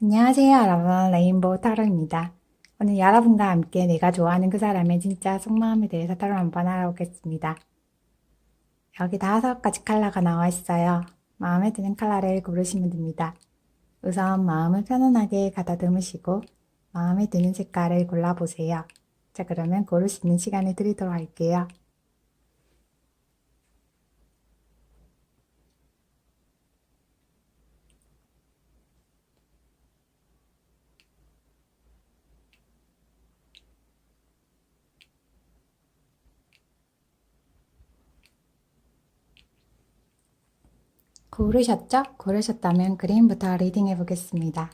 안녕하세요, 여러분. 레인보우 타로입니다. 오늘 여러분과 함께 내가 좋아하는 그 사람의 진짜 속마음에 대해서 타로 한번 알아보겠습니다. 여기 5가지 컬러가 나와 있어요. 마음에 드는 컬러를 고르시면 됩니다. 우선 마음을 편안하게 가다듬으시고 마음에 드는 색깔을 골라보세요. 자, 그러면 고를 수 있는 시간을 드리도록 할게요. 고르셨죠? 고르셨다면 그림부터 리딩해 보겠습니다.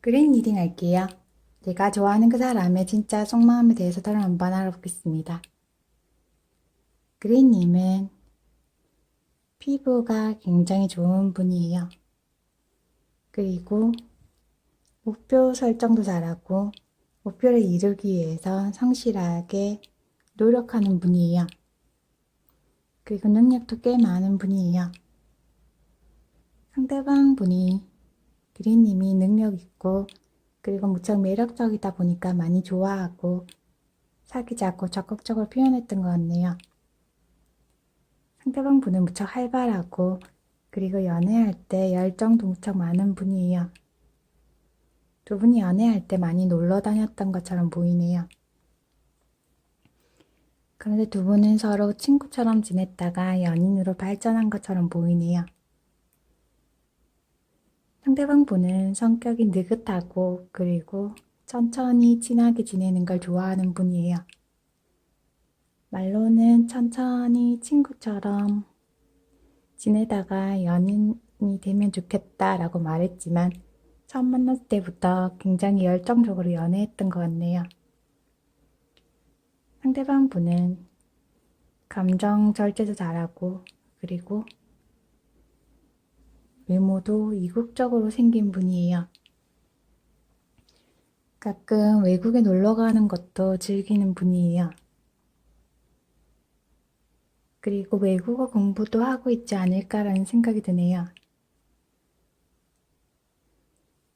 그림 리딩 할게요. 내가 좋아하는 그 사람의 진짜 속마음에 대해서 더러 한번 알아보겠습니다. 그린님은 피부가 굉장히 좋은 분이에요. 그리고 목표 설정도 잘하고 목표를 이루기 위해서 성실하게 노력하는 분이에요. 그리고 능력도 꽤 많은 분이에요. 상대방 분이 그린님이 능력 있고 그리고 무척 매력적이다 보니까 많이 좋아하고 사귀자고 적극적으로 표현했던 것 같네요. 상대방 분은 무척 활발하고 그리고 연애할 때 열정도 무척 많은 분이에요. 두 분이 연애할 때 많이 놀러 다녔던 것처럼 보이네요. 그런데 두 분은 서로 친구처럼 지냈다가 연인으로 발전한 것처럼 보이네요. 상대방 분은 성격이 느긋하고 그리고 천천히 친하게 지내는 걸 좋아하는 분이에요. 말로는 천천히 친구처럼 지내다가 연인이 되면 좋겠다라고 말했지만 처음 만났을 때부터 굉장히 열정적으로 연애했던 것 같네요. 상대방 분은 감정 절제도 잘하고 그리고 외모도 이국적으로 생긴 분이에요. 가끔 외국에 놀러 가는 것도 즐기는 분이에요. 그리고 외국어 공부도 하고 있지 않을까라는 생각이 드네요.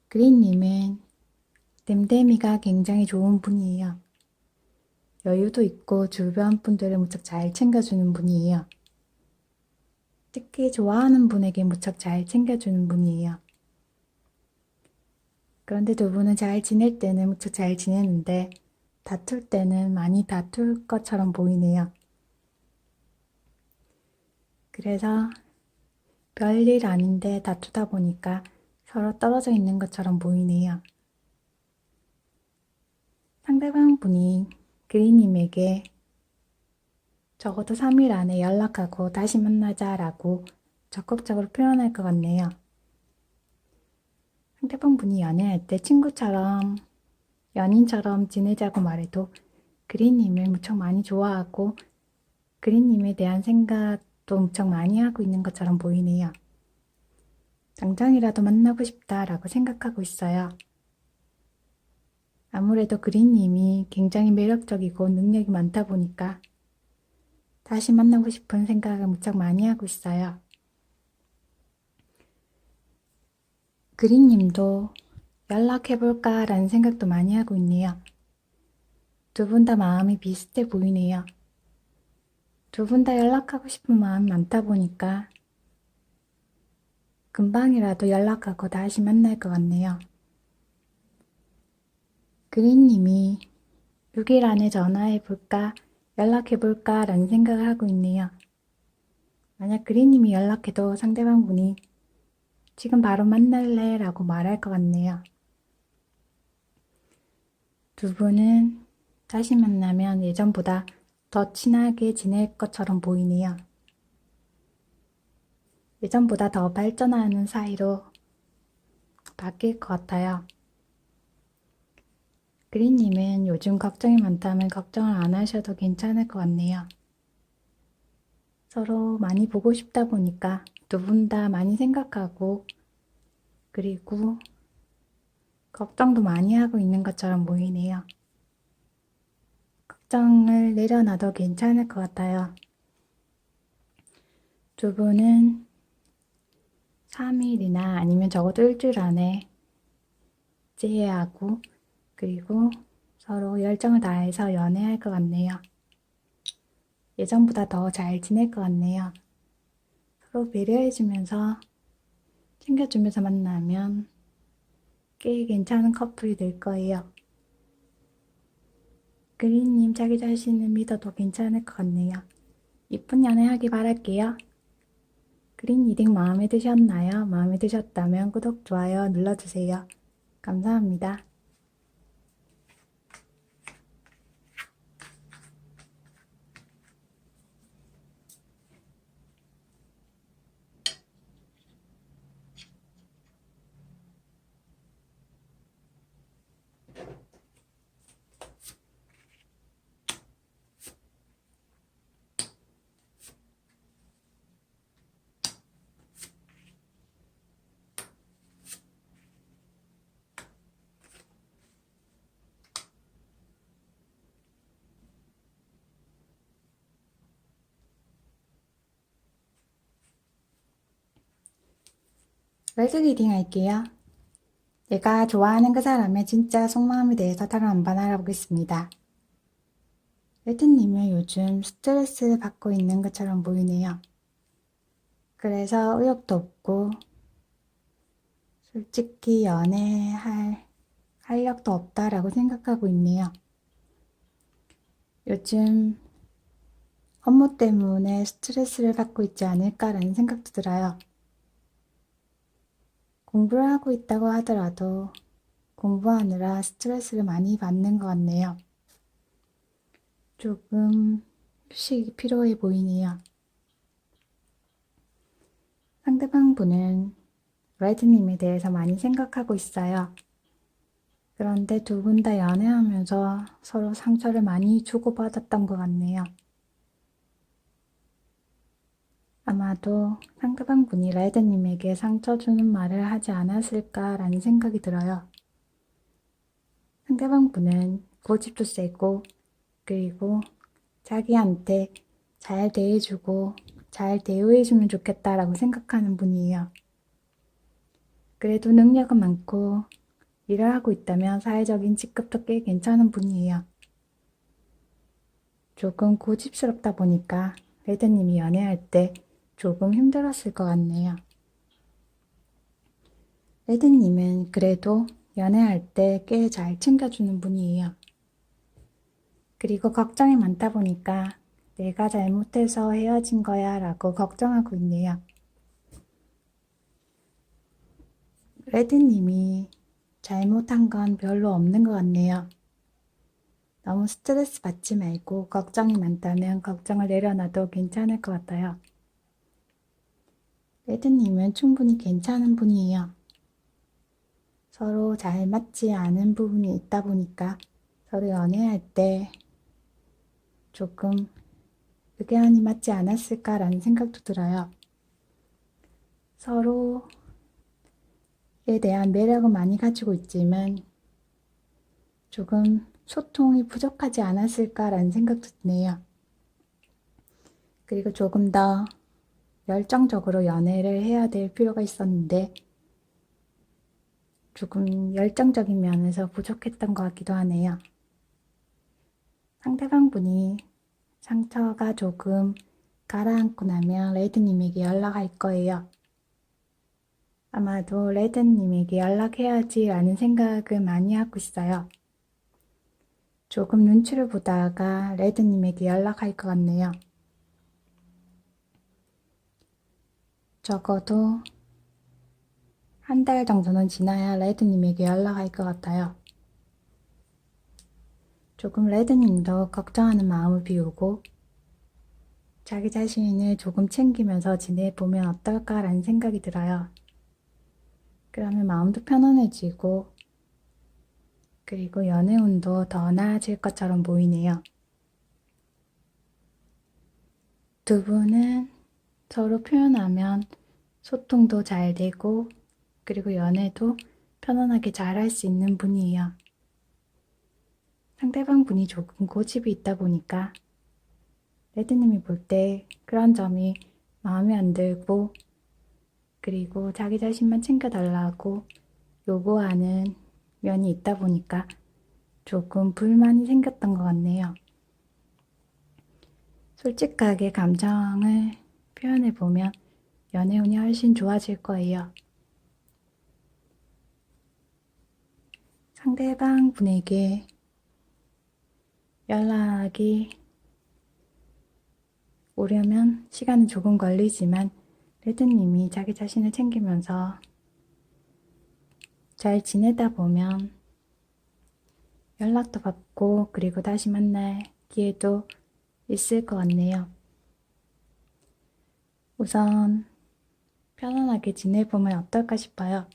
그린님은 댐댐이가 굉장히 좋은 분이에요. 여유도 있고 주변 분들을 무척 잘 챙겨주는 분이에요. 특히 좋아하는 분에게 무척 잘 챙겨주는 분이에요. 그런데 두 분은 잘 지낼 때는 무척 잘 지내는데 다툴 때는 많이 다툴 것처럼 보이네요. 그래서 별일 아닌데 다투다 보니까 서로 떨어져 있는 것처럼 보이네요. 상대방 분이 그리님에게 적어도 3일 안에 연락하고 다시 만나자라고 적극적으로 표현할 것 같네요. 상대방 분이 연애할 때 친구처럼 연인처럼 지내자고 말해도 그린님을 무척 많이 좋아하고 그린님에 대한 생각도 무척 많이 하고 있는 것처럼 보이네요. 당장이라도 만나고 싶다라고 생각하고 있어요. 아무래도 그린님이 굉장히 매력적이고 능력이 많다 보니까 다시 만나고 싶은 생각을 무척 많이 하고 있어요. 그린님도 연락해볼까 라는 생각도 많이 하고 있네요. 두 분 다 마음이 비슷해 보이네요. 두 분 다 연락하고 싶은 마음이 많다 보니까 금방이라도 연락하고 다시 만날 것 같네요. 그린님이 6일 안에 전화해볼까 연락해볼까 라는 생각을 하고 있네요. 만약 그린님이 연락해도 상대방 분이 지금 바로 만날래? 라고 말할 것 같네요. 두 분은 다시 만나면 예전보다 더 친하게 지낼 것처럼 보이네요. 예전보다 더 발전하는 사이로 바뀔 것 같아요. 그린님은 요즘 걱정이 많다면 걱정을 안 하셔도 괜찮을 것 같네요. 서로 많이 보고 싶다 보니까 두 분 다 많이 생각하고 그리고 걱정도 많이 하고 있는 것처럼 보이네요. 걱정을 내려놔도 괜찮을 것 같아요. 두 분은 3일이나 아니면 적어도 일주일 안에 재회하고 그리고 서로 열정을 다해서 연애할 것 같네요. 예전보다 더 잘 지낼 것 같네요. 서로 배려해주면서 챙겨주면서 만나면 꽤 괜찮은 커플이 될 거예요. 그린님 자기 자신을 믿어도 괜찮을 것 같네요. 이쁜 연애하기 바랄게요. 그린 리딩 마음에 드셨나요? 마음에 드셨다면 구독, 좋아요 눌러주세요. 감사합니다. 레드 리딩 할게요. 내가 좋아하는 그 사람의 진짜 속마음에 대해서 다른 한번 알아보겠습니다. 레드님은 요즘 스트레스 받고 있는 것처럼 보이네요. 그래서 의욕도 없고 솔직히 연애할 활력도 없다라고 생각하고 있네요. 요즘 업무 때문에 스트레스를 받고 있지 않을까라는 생각도 들어요. 공부를 하고 있다고 하더라도 공부하느라 스트레스를 많이 받는 것 같네요. 조금 휴식이 필요해 보이네요. 상대방 분은 레드님에 대해서 많이 생각하고 있어요. 그런데 두 분 다 연애하면서 서로 상처를 많이 주고받았던 것 같네요. 아마도 상대방 분이 레드님에게 상처 주는 말을 하지 않았을까라는 생각이 들어요. 상대방 분은 고집도 세고 그리고 자기한테 잘 대해주고 잘 대우해주면 좋겠다라고 생각하는 분이에요. 그래도 능력은 많고 일을 하고 있다면 사회적인 직급도 꽤 괜찮은 분이에요. 조금 고집스럽다 보니까 레드님이 연애할 때 조금 힘들었을 것 같네요. 레드님은 그래도 연애할 때 꽤 잘 챙겨주는 분이에요. 그리고 걱정이 많다 보니까 내가 잘못해서 헤어진 거야 라고 걱정하고 있네요. 레드님이 잘못한 건 별로 없는 것 같네요. 너무 스트레스 받지 말고 걱정이 많다면 걱정을 내려놔도 괜찮을 것 같아요. 레드님은 충분히 괜찮은 분이에요. 서로 잘 맞지 않은 부분이 있다 보니까 서로 연애할 때 조금 의견이 맞지 않았을까라는 생각도 들어요. 서로에 대한 매력은 많이 가지고 있지만 조금 소통이 부족하지 않았을까라는 생각도 드네요. 그리고 조금 더 열정적으로 연애를 해야 될 필요가 있었는데 조금 열정적인 면에서 부족했던 것 같기도 하네요. 상대방 분이 상처가 조금 가라앉고 나면 레드님에게 연락할 거예요. 아마도 레드님에게 연락해야지 라는 생각을 많이 하고 있어요. 조금 눈치를 보다가 레드님에게 연락할 것 같네요. 적어도 한 달 정도는 지나야 레드님에게 연락할 것 같아요. 조금 레드님도 걱정하는 마음을 비우고 자기 자신을 조금 챙기면서 지내보면 어떨까라는 생각이 들어요. 그러면 마음도 편안해지고 그리고 연애운도 더 나아질 것처럼 보이네요. 두 분은 서로 표현하면 소통도 잘 되고 그리고 연애도 편안하게 잘 할 수 있는 분이에요. 상대방 분이 조금 고집이 있다 보니까 레드님이 볼 때 그런 점이 마음에 안 들고 그리고 자기 자신만 챙겨달라고 요구하는 면이 있다 보니까 조금 불만이 생겼던 것 같네요. 솔직하게 감정을 표현해보면 연애운이 훨씬 좋아질 거예요. 상대방 분에게 연락이 오려면 시간은 조금 걸리지만 레드님이 자기 자신을 챙기면서 잘 지내다 보면 연락도 받고 그리고 다시 만날 기회도 있을 것 같네요. 우선 편안하게 지내보면 어떨까 싶어요.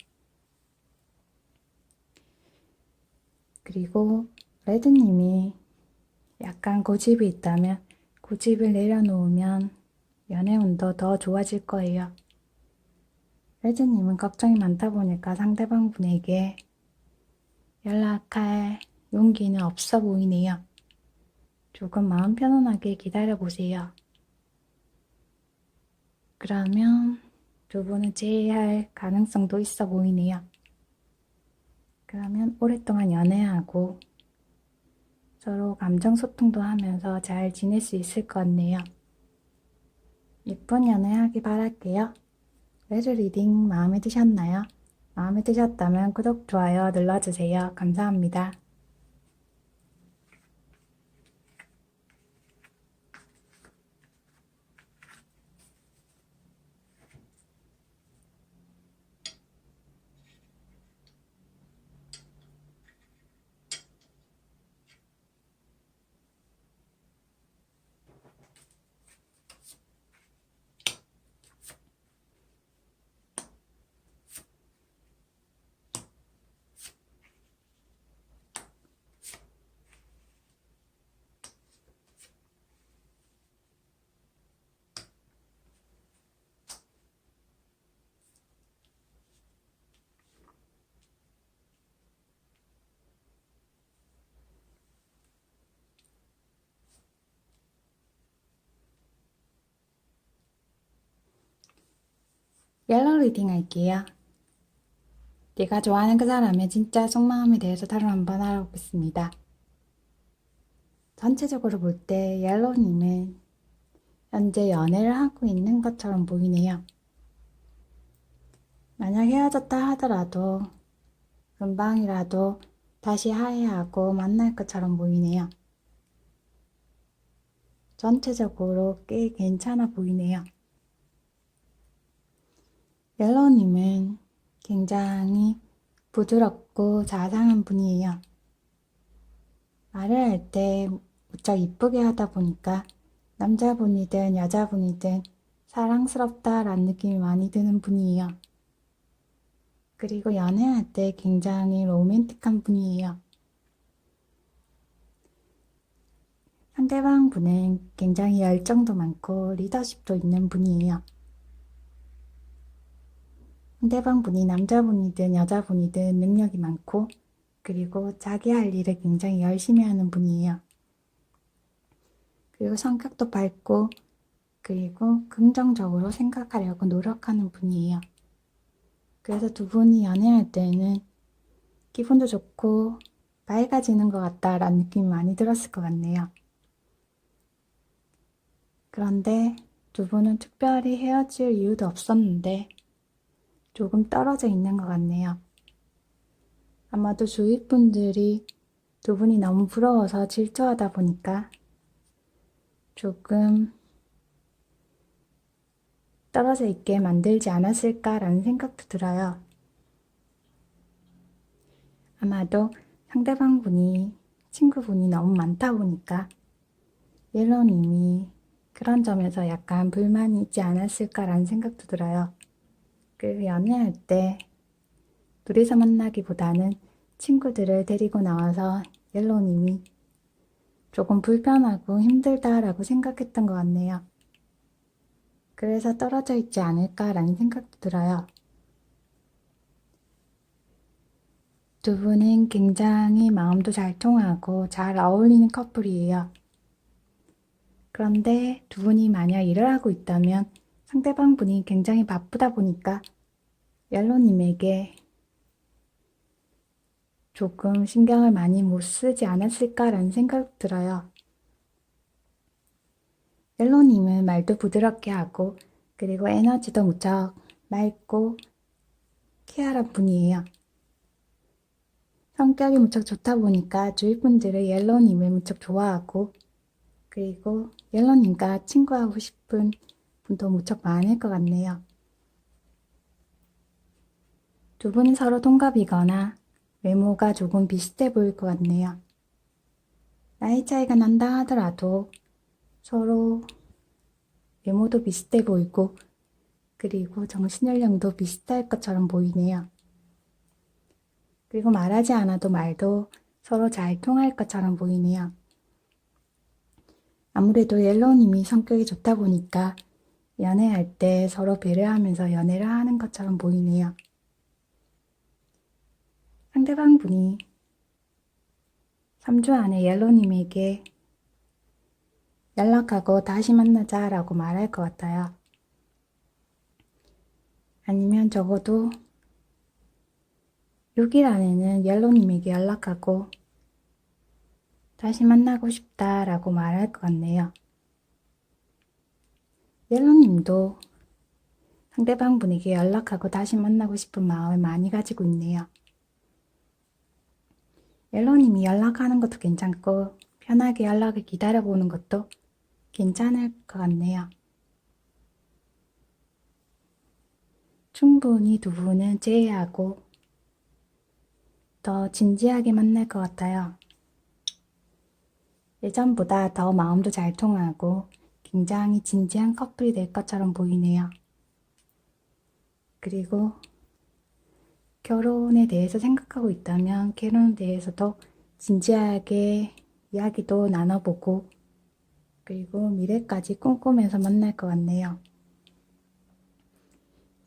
그리고 레드님이 약간 고집이 있다면 고집을 내려놓으면 연애운도 더 좋아질 거예요. 레드님은 걱정이 많다 보니까 상대방 분에게 연락할 용기는 없어 보이네요. 조금 마음 편안하게 기다려보세요. 그러면 두 분은 재회할 가능성도 있어 보이네요. 그러면 오랫동안 연애하고 서로 감정 소통도 하면서 잘 지낼 수 있을 것 같네요. 예쁜 연애하기 바랄게요. 레드 리딩 마음에 드셨나요? 마음에 드셨다면 구독, 좋아요 눌러주세요. 감사합니다. 옐로우 리딩 할게요. 네가 좋아하는 그 사람의 진짜 속마음에 대해서 타로 한번 알아보겠습니다. 전체적으로 볼 때 옐로우님은 현재 연애를 하고 있는 것처럼 보이네요. 만약 헤어졌다 하더라도 금방이라도 다시 화해하고 만날 것처럼 보이네요. 전체적으로 꽤 괜찮아 보이네요. 옐로우님은 굉장히 부드럽고 자상한 분이에요. 말을 할 때 무척 이쁘게 하다 보니까 남자분이든 여자분이든 사랑스럽다라는 느낌이 많이 드는 분이에요. 그리고 연애할 때 굉장히 로맨틱한 분이에요. 상대방 분은 굉장히 열정도 많고 리더십도 있는 분이에요. 상대방 분이 남자분이든 여자분이든 능력이 많고 그리고 자기 할 일을 굉장히 열심히 하는 분이에요. 그리고 성격도 밝고 그리고 긍정적으로 생각하려고 노력하는 분이에요. 그래서 두 분이 연애할 때는 기분도 좋고 밝아지는 것 같다라는 느낌이 많이 들었을 것 같네요. 그런데 두 분은 특별히 헤어질 이유도 없었는데 조금 떨어져 있는 것 같네요. 아마도 주위 분들이 두 분이 너무 부러워서 질투하다 보니까 조금 떨어져 있게 만들지 않았을까라는 생각도 들어요. 아마도 상대방분이, 친구분이 너무 많다 보니까 옐로님이 그런 점에서 약간 불만이 있지 않았을까라는 생각도 들어요. 그리고 연애할 때 둘이서 만나기보다는 친구들을 데리고 나와서 옐로님이 조금 불편하고 힘들다라고 생각했던 것 같네요. 그래서 떨어져 있지 않을까라는 생각도 들어요. 두 분은 굉장히 마음도 잘 통하고 잘 어울리는 커플이에요. 그런데 두 분이 만약 일을 하고 있다면 상대방 분이 굉장히 바쁘다 보니까 옐로님에게 조금 신경을 많이 못 쓰지 않았을까라는 생각이 들어요. 옐로님은 말도 부드럽게 하고 그리고 에너지도 무척 맑고 쾌활한 분이에요. 성격이 무척 좋다 보니까 주위 분들은 옐로님을 무척 좋아하고 그리고 옐로님과 친구하고 싶은 분도 무척 많을 것 같네요. 두 분은 서로 동갑이거나 외모가 조금 비슷해 보일 것 같네요. 나이 차이가 난다 하더라도 서로 외모도 비슷해 보이고 그리고 정신연령도 비슷할 것처럼 보이네요. 그리고 말하지 않아도 말도 서로 잘 통할 것처럼 보이네요. 아무래도 옐로우님이 성격이 좋다 보니까 연애할 때 서로 배려하면서 연애를 하는 것처럼 보이네요. 상대방 분이 3주 안에 옐로우님에게 연락하고 다시 만나자 라고 말할 것 같아요. 아니면 적어도 6일 안에는 옐로우님에게 연락하고 다시 만나고 싶다 라고 말할 것 같네요. 옐로우님도 상대방 분에게 연락하고 다시 만나고 싶은 마음을 많이 가지고 있네요. 옐로우님이 연락하는 것도 괜찮고 편하게 연락을 기다려보는 것도 괜찮을 것 같네요. 충분히 두 분은 제외하고 더 진지하게 만날 것 같아요. 예전보다 더 마음도 잘 통하고 굉장히 진지한 커플이 될 것처럼 보이네요. 그리고 결혼에 대해서 생각하고 있다면 결혼에 대해서도 진지하게 이야기도 나눠보고 그리고 미래까지 꿈꾸면서 만날 것 같네요.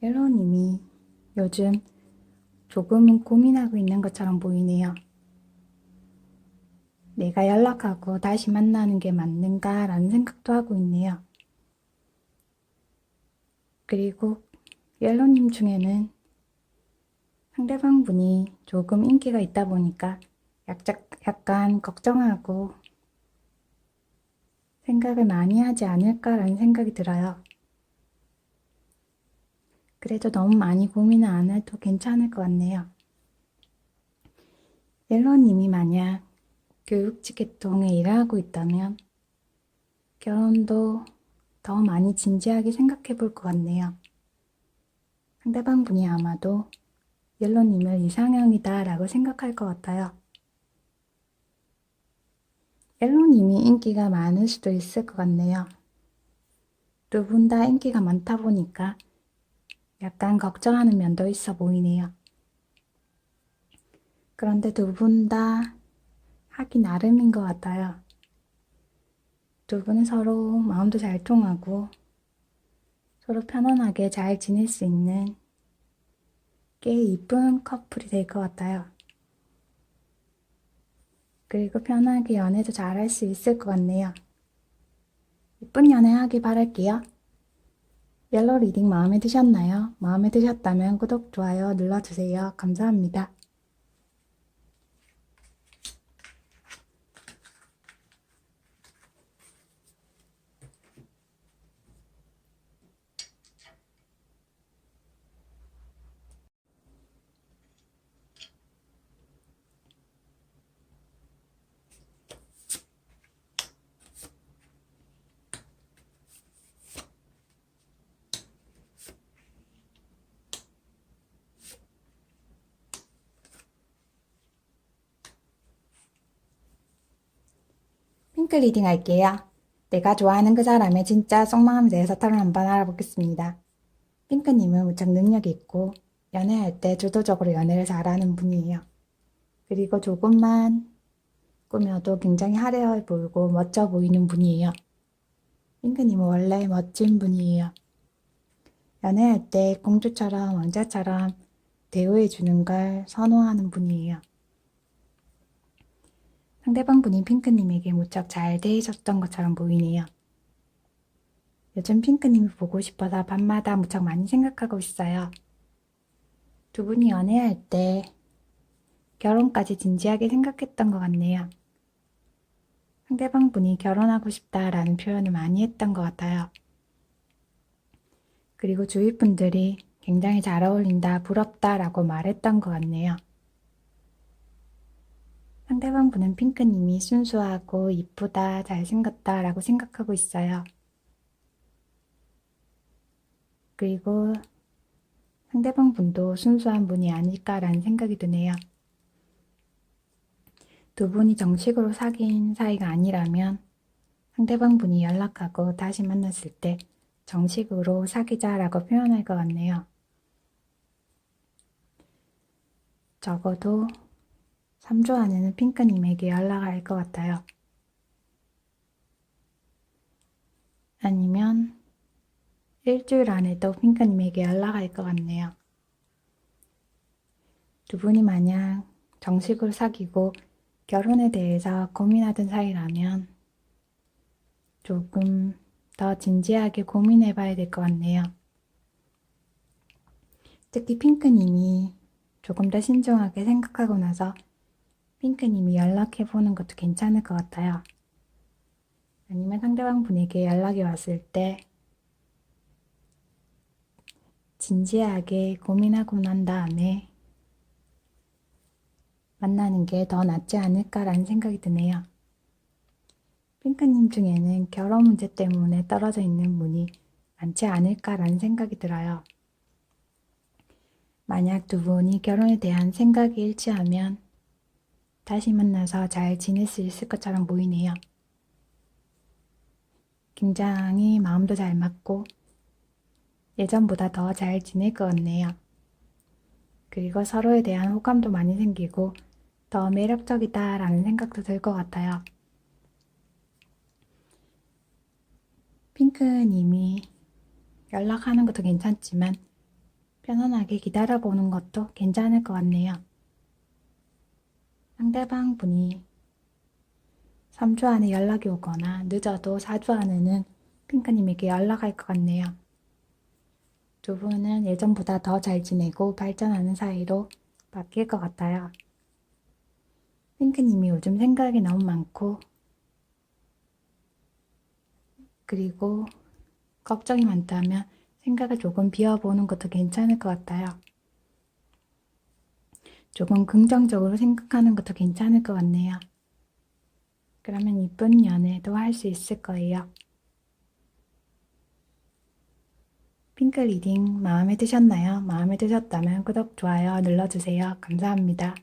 옐로우님이 요즘 조금은 고민하고 있는 것처럼 보이네요. 내가 연락하고 다시 만나는 게 맞는가 라는 생각도 하고 있네요. 그리고 옐로우님 중에는 상대방 분이 조금 인기가 있다 보니까 약간 걱정하고 생각을 많이 하지 않을까라는 생각이 들어요. 그래도 너무 많이 고민을 안 해도 괜찮을 것 같네요. 옐로우님이 만약 교육직 계통에 일을 하고 있다면 결혼도 더 많이 진지하게 생각해 볼 것 같네요. 상대방 분이 아마도 옐로우님을 이상형이다 라고 생각할 것 같아요. 옐로우님이 인기가 많을 수도 있을 것 같네요. 두 분 다 인기가 많다 보니까 약간 걱정하는 면도 있어 보이네요. 그런데 두 분 다 하기 나름인 것 같아요. 두 분은 서로 마음도 잘 통하고 서로 편안하게 잘 지낼 수 있는 꽤 이쁜 커플이 될 것 같아요. 그리고 편하게 연애도 잘 할 수 있을 것 같네요. 이쁜 연애 하길 바랄게요. 옐로우 리딩 마음에 드셨나요? 마음에 드셨다면 구독, 좋아요 눌러주세요. 감사합니다. 핑크 리딩 할게요. 내가 좋아하는 그 사람의 진짜 속마음에 대해서 서로 한번 알아보겠습니다. 핑크님은 무척 능력이 있고 연애할 때 주도적으로 연애를 잘하는 분이에요. 그리고 조금만 꾸며도 굉장히 화려해 보이고 멋져 보이는 분이에요. 핑크님은 원래 멋진 분이에요. 연애할 때 공주처럼 왕자처럼 대우해주는 걸 선호하는 분이에요. 상대방 분이 핑크님에게 무척 잘 대해줬던 것처럼 보이네요. 요즘 핑크님이 보고 싶어서 밤마다 무척 많이 생각하고 있어요. 두 분이 연애할 때 결혼까지 진지하게 생각했던 것 같네요. 상대방 분이 결혼하고 싶다라는 표현을 많이 했던 것 같아요. 그리고 주위 분들이 굉장히 잘 어울린다, 부럽다라고 말했던 것 같네요. 상대방 분은 핑크님이 순수하고 이쁘다, 잘생겼다 라고 생각하고 있어요. 그리고 상대방 분도 순수한 분이 아닐까라는 생각이 드네요. 두 분이 정식으로 사귄 사이가 아니라면 상대방 분이 연락하고 다시 만났을 때 정식으로 사귀자라고 표현할 것 같네요. 적어도 3주 안에는 핑크님에게 연락할 것 같아요. 아니면 일주일 안에도 핑크님에게 연락할 것 같네요. 두 분이 만약 정식으로 사귀고 결혼에 대해서 고민하던 사이라면 조금 더 진지하게 고민해 봐야 될 것 같네요. 특히 핑크님이 조금 더 신중하게 생각하고 나서 핑크님이 연락해 보는 것도 괜찮을 것 같아요. 아니면 상대방 분에게 연락이 왔을 때 진지하게 고민하고 난 다음에 만나는 게 더 낫지 않을까라는 생각이 드네요. 핑크님 중에는 결혼 문제 때문에 떨어져 있는 분이 많지 않을까라는 생각이 들어요. 만약 두 분이 결혼에 대한 생각이 일치하면 다시 만나서 잘 지낼 수 있을 것처럼 보이네요. 굉장히 마음도 잘 맞고 예전보다 더 잘 지낼 것 같네요. 그리고 서로에 대한 호감도 많이 생기고 더 매력적이다라는 생각도 들 것 같아요. 핑크님이 연락하는 것도 괜찮지만 편안하게 기다려보는 것도 괜찮을 것 같네요. 상대방 분이 3주 안에 연락이 오거나 늦어도 4주 안에는 핑크님에게 연락할 것 같네요. 두 분은 예전보다 더 잘 지내고 발전하는 사이로 바뀔 것 같아요. 핑크님이 요즘 생각이 너무 많고 그리고 걱정이 많다면 생각을 조금 비워보는 것도 괜찮을 것 같아요. 조금 긍정적으로 생각하는 것도 괜찮을 것 같네요. 그러면 이쁜 연애도 할 수 있을 거예요. 핑크 리딩 마음에 드셨나요? 마음에 드셨다면 구독, 좋아요 눌러주세요. 감사합니다.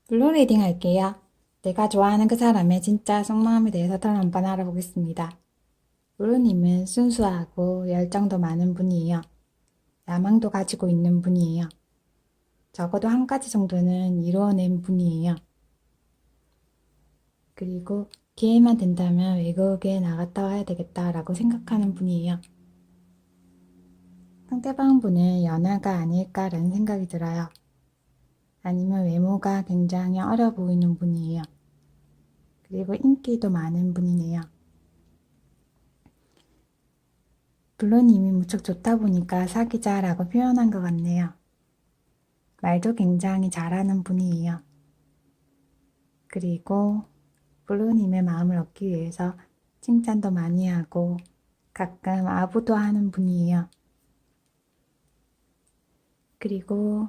블루 리딩 할게요. 내가 좋아하는 그 사람의 진짜 속마음에 대해서 더 한번 알아보겠습니다. 블루님은 순수하고 열정도 많은 분이에요. 야망도 가지고 있는 분이에요. 적어도 한 가지 정도는 이루어낸 분이에요. 그리고 기회만 된다면 외국에 나갔다 와야 되겠다라고 생각하는 분이에요. 상대방 분은 연하가 아닐까라는 생각이 들어요. 아니면 외모가 굉장히 어려 보이는 분이에요. 그리고 인기도 많은 분이네요. 블루님이 무척 좋다 보니까 사귀자라고 표현한 것 같네요. 말도 굉장히 잘하는 분이에요. 그리고 블루님의 마음을 얻기 위해서 칭찬도 많이 하고 가끔 아부도 하는 분이에요. 그리고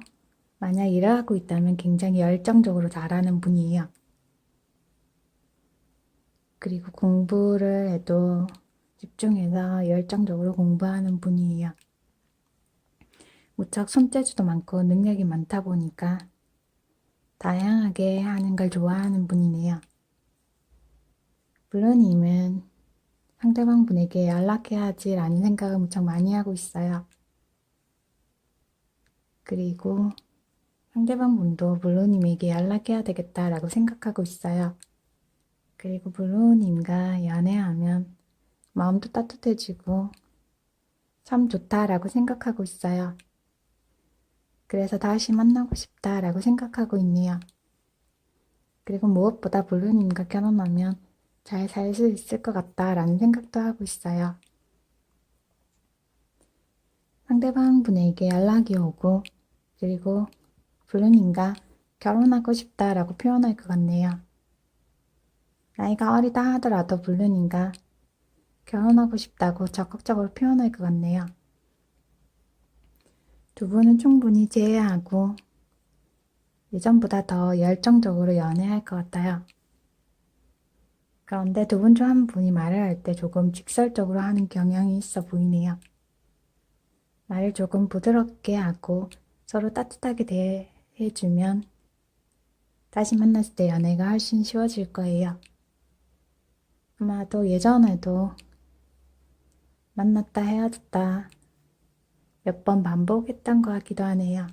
만약 일을 하고 있다면 굉장히 열정적으로 잘하는 분이에요. 그리고 공부를 해도 집중해서 열정적으로 공부하는 분이에요. 무척 손재주도 많고 능력이 많다 보니까 다양하게 하는 걸 좋아하는 분이네요. 블루님은 상대방 분에게 연락해야지 라는 생각을 무척 많이 하고 있어요. 그리고 상대방 분도 블루님에게 연락해야 되겠다라고 생각하고 있어요. 그리고 블루님과 연애하면 마음도 따뜻해지고 참 좋다라고 생각하고 있어요. 그래서 다시 만나고 싶다라고 생각하고 있네요. 그리고 무엇보다 블루님과 결혼하면 잘 살 수 있을 것 같다라는 생각도 하고 있어요. 상대방 분에게 연락이 오고 그리고 블루님과 결혼하고 싶다라고 표현할 것 같네요. 나이가 어리다 하더라도 블루님과 결혼하고 싶다고 적극적으로 표현할 것 같네요. 두 분은 충분히 재회하고 예전보다 더 열정적으로 연애할 것 같아요. 그런데 두 분 중 한 분이 말을 할 때 조금 직설적으로 하는 경향이 있어 보이네요. 말을 조금 부드럽게 하고 서로 따뜻하게 대해주면 다시 만났을 때 연애가 훨씬 쉬워질 거예요. 아마도 예전에도 만났다 헤어졌다 몇 번 반복했던 것 같기도 하네요.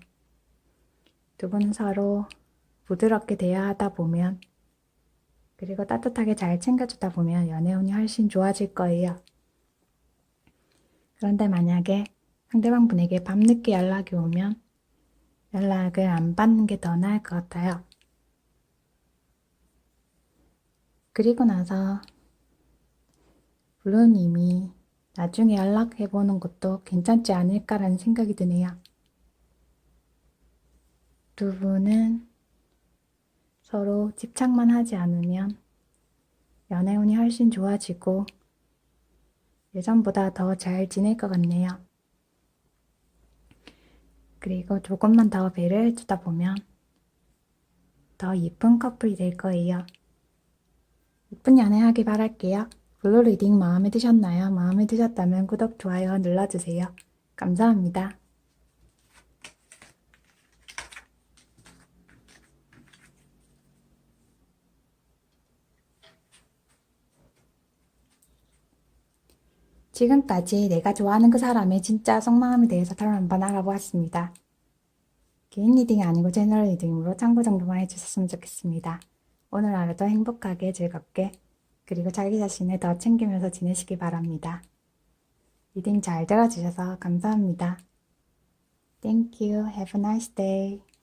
두 분은 서로 부드럽게 대화하다 보면 그리고 따뜻하게 잘 챙겨주다 보면 연애운이 훨씬 좋아질 거예요. 그런데 만약에 상대방 분에게 밤늦게 연락이 오면 연락을 안 받는 게 더 나을 것 같아요. 그리고 나서 블루님이 나중에 연락해보는 것도 괜찮지 않을까라는 생각이 드네요. 두 분은 서로 집착만 하지 않으면 연애운이 훨씬 좋아지고 예전보다 더 잘 지낼 것 같네요. 그리고 조금만 더 배려해주다 보면 더 예쁜 커플이 될 거예요. 예쁜 연애하길 바랄게요. 블루 리딩 마음에 드셨나요? 마음에 드셨다면 구독, 좋아요 눌러주세요. 감사합니다. 지금까지 내가 좋아하는 그 사람의 진짜 속마음에 대해서 타로 한번 알아보았습니다. 개인 리딩이 아니고 제너럴 리딩으로 참고 정도만 해주셨으면 좋겠습니다. 오늘 하루도 행복하게 즐겁게 그리고 자기 자신을 더 챙기면서 지내시기 바랍니다. 리딩 잘 들어주셔서 감사합니다. Thank you. Have a nice day.